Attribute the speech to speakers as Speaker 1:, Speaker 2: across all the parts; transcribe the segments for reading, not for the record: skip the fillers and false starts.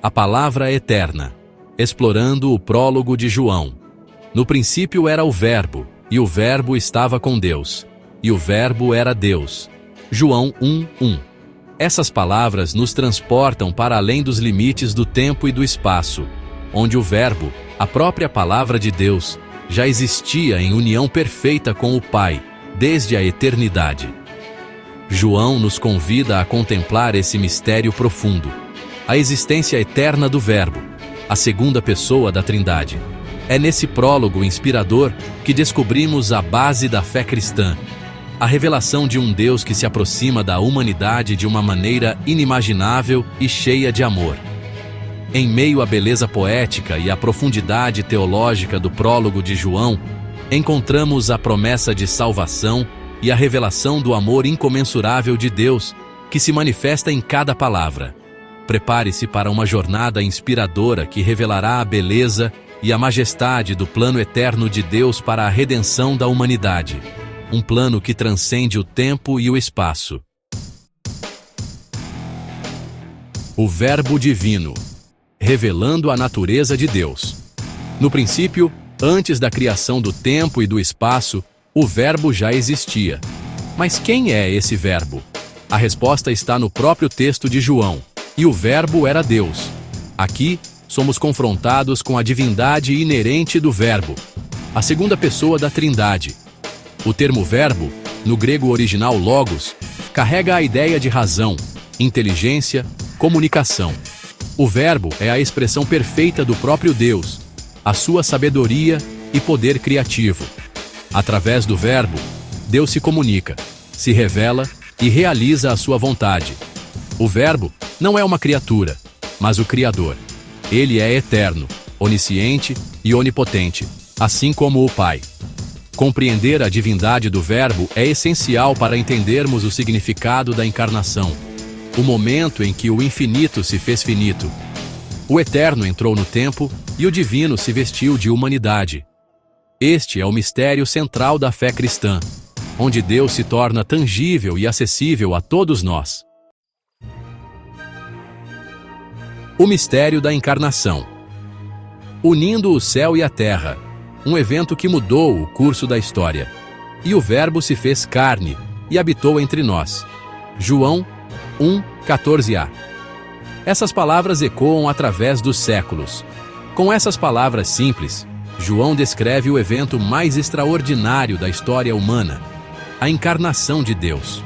Speaker 1: A palavra eterna, explorando o prólogo de João. No princípio era o Verbo, e o Verbo estava com Deus, e o Verbo era Deus. João 1:1. Essas palavras nos transportam para além dos limites do tempo e do espaço, onde o Verbo, a própria palavra de Deus, já existia em união perfeita com o Pai, desde a eternidade. João nos convida a contemplar esse mistério profundo, a existência eterna do Verbo, a segunda pessoa da Trindade. É nesse prólogo inspirador que descobrimos a base da fé cristã, a revelação de um Deus que se aproxima da humanidade de uma maneira inimaginável e cheia de amor. Em meio à beleza poética e à profundidade teológica do prólogo de João, encontramos a promessa de salvação e a revelação do amor incomensurável de Deus, que se manifesta em cada palavra. Prepare-se para uma jornada inspiradora que revelará a beleza e a majestade do plano eterno de Deus para a redenção da humanidade. Um plano que transcende o tempo e o espaço. O Verbo Divino, revelando a natureza de Deus. No princípio, antes da criação do tempo e do espaço, o Verbo já existia. Mas quem é esse Verbo? A resposta está no próprio texto de João. E o Verbo era Deus. Aqui, somos confrontados com a divindade inerente do Verbo, a segunda pessoa da Trindade. O termo verbo, no grego original logos, carrega a ideia de razão, inteligência, comunicação. O Verbo é a expressão perfeita do próprio Deus, a sua sabedoria e poder criativo. Através do Verbo, Deus se comunica, se revela e realiza a sua vontade. O Verbo não é uma criatura, mas o Criador. Ele é eterno, onisciente e onipotente, assim como o Pai. Compreender a divindade do Verbo é essencial para entendermos o significado da encarnação, o momento em que o infinito se fez finito. O eterno entrou no tempo e o divino se vestiu de humanidade. Este é o mistério central da fé cristã, onde Deus se torna tangível e acessível a todos nós. O mistério da encarnação. Unindo o céu e a terra, um evento que mudou o curso da história. E o Verbo se fez carne e habitou entre nós. João 1:14a. Essas palavras ecoam através dos séculos. Com essas palavras simples, João descreve o evento mais extraordinário da história humana, a encarnação de Deus,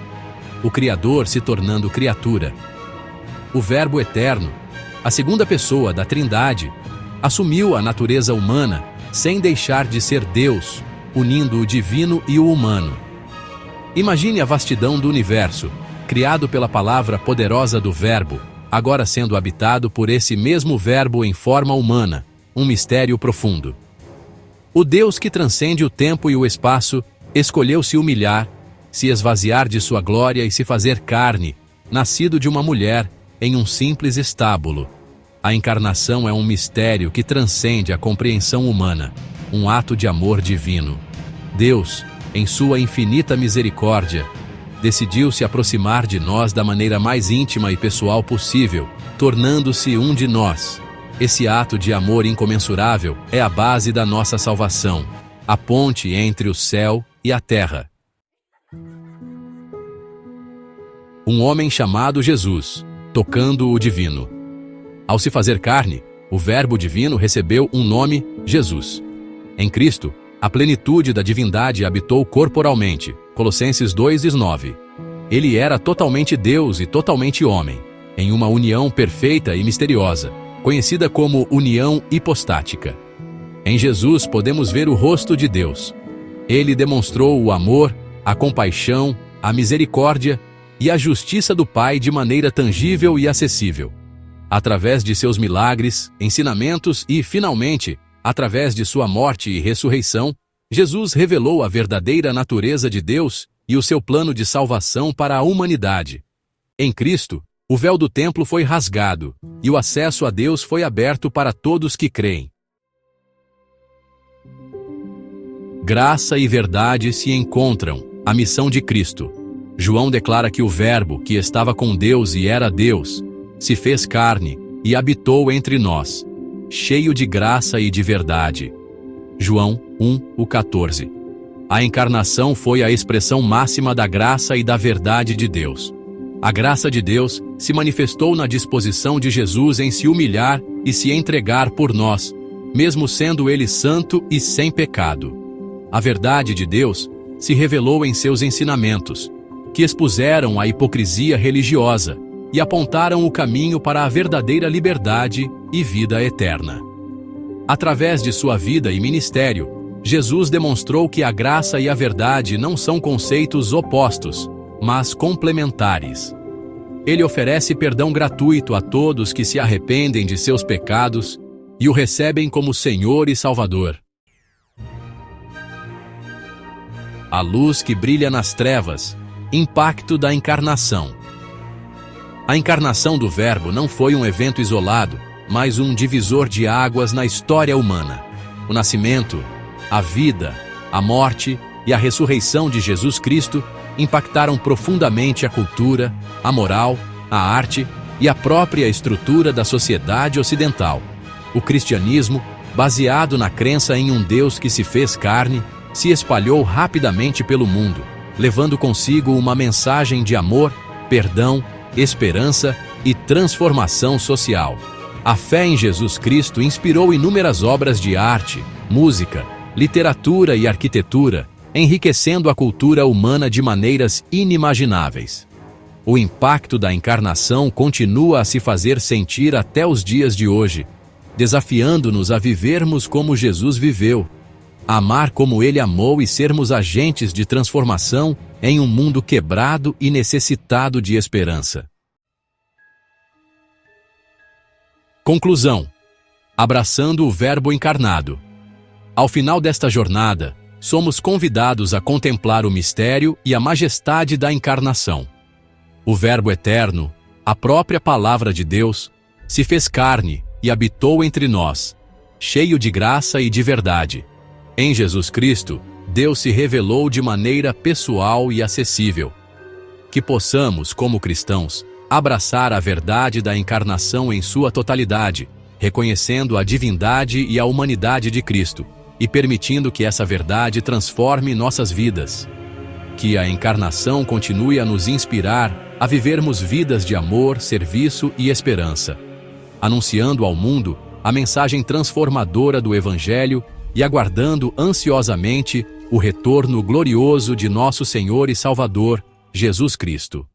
Speaker 1: o Criador se tornando criatura. O Verbo eterno, a segunda pessoa da Trindade, assumiu a natureza humana sem deixar de ser Deus, unindo o divino e o humano. Imagine a vastidão do universo, criado pela palavra poderosa do Verbo, agora sendo habitado por esse mesmo Verbo em forma humana, um mistério profundo. O Deus que transcende o tempo e o espaço escolheu se humilhar, se esvaziar de sua glória e se fazer carne, nascido de uma mulher, em um simples estábulo. A encarnação é um mistério que transcende a compreensão humana, um ato de amor divino. Deus, em sua infinita misericórdia, decidiu se aproximar de nós da maneira mais íntima e pessoal possível, tornando-se um de nós. Esse ato de amor incomensurável é a base da nossa salvação, a ponte entre o céu e a terra. Um homem chamado Jesus, tocando o divino. Ao se fazer carne, o Verbo divino recebeu um nome, Jesus. Em Cristo, a plenitude da divindade habitou corporalmente, Colossenses 2:9. Ele era totalmente Deus e totalmente homem, em uma união perfeita e misteriosa, conhecida como união hipostática. Em Jesus podemos ver o rosto de Deus. Ele demonstrou o amor, a compaixão, a misericórdia e a justiça do Pai de maneira tangível e acessível. Através de seus milagres, ensinamentos e, finalmente, através de sua morte e ressurreição, Jesus revelou a verdadeira natureza de Deus e o seu plano de salvação para a humanidade. Em Cristo, o véu do templo foi rasgado e o acesso a Deus foi aberto para todos que creem. Graça e verdade se encontram, a missão de Cristo. João declara que o Verbo, que estava com Deus e era Deus, se fez carne e habitou entre nós, cheio de graça e de verdade. João 1:14. A encarnação foi a expressão máxima da graça e da verdade de Deus. A graça de Deus se manifestou na disposição de Jesus em se humilhar e se entregar por nós, mesmo sendo ele santo e sem pecado. A verdade de Deus se revelou em seus ensinamentos, que expuseram a hipocrisia religiosa e apontaram o caminho para a verdadeira liberdade e vida eterna. Através de sua vida e ministério, Jesus demonstrou que a graça e a verdade não são conceitos opostos, mas complementares. Ele oferece perdão gratuito a todos que se arrependem de seus pecados e o recebem como Senhor e Salvador. A luz que brilha nas trevas, impacto da encarnação. A encarnação do Verbo não foi um evento isolado, mas um divisor de águas na história humana. O nascimento, a vida, a morte e a ressurreição de Jesus Cristo impactaram profundamente a cultura, a moral, a arte e a própria estrutura da sociedade ocidental. O cristianismo, baseado na crença em um Deus que se fez carne, se espalhou rapidamente pelo mundo, levando consigo uma mensagem de amor, perdão, esperança e transformação social. A fé em Jesus Cristo inspirou inúmeras obras de arte, música, literatura e arquitetura, enriquecendo a cultura humana de maneiras inimagináveis. O impacto da encarnação continua a se fazer sentir até os dias de hoje, desafiando-nos a vivermos como Jesus viveu, amar como ele amou e sermos agentes de transformação em um mundo quebrado e necessitado de esperança. Conclusão: abraçando o Verbo encarnado. Ao final desta jornada, somos convidados a contemplar o mistério e a majestade da encarnação. O Verbo eterno, a própria Palavra de Deus, se fez carne e habitou entre nós, cheio de graça e de verdade. Em Jesus Cristo, Deus se revelou de maneira pessoal e acessível. Que possamos, como cristãos, abraçar a verdade da encarnação em sua totalidade, reconhecendo a divindade e a humanidade de Cristo, e permitindo que essa verdade transforme nossas vidas. Que a encarnação continue a nos inspirar a vivermos vidas de amor, serviço e esperança, anunciando ao mundo a mensagem transformadora do Evangelho e aguardando ansiosamente o retorno glorioso de nosso Senhor e Salvador, Jesus Cristo.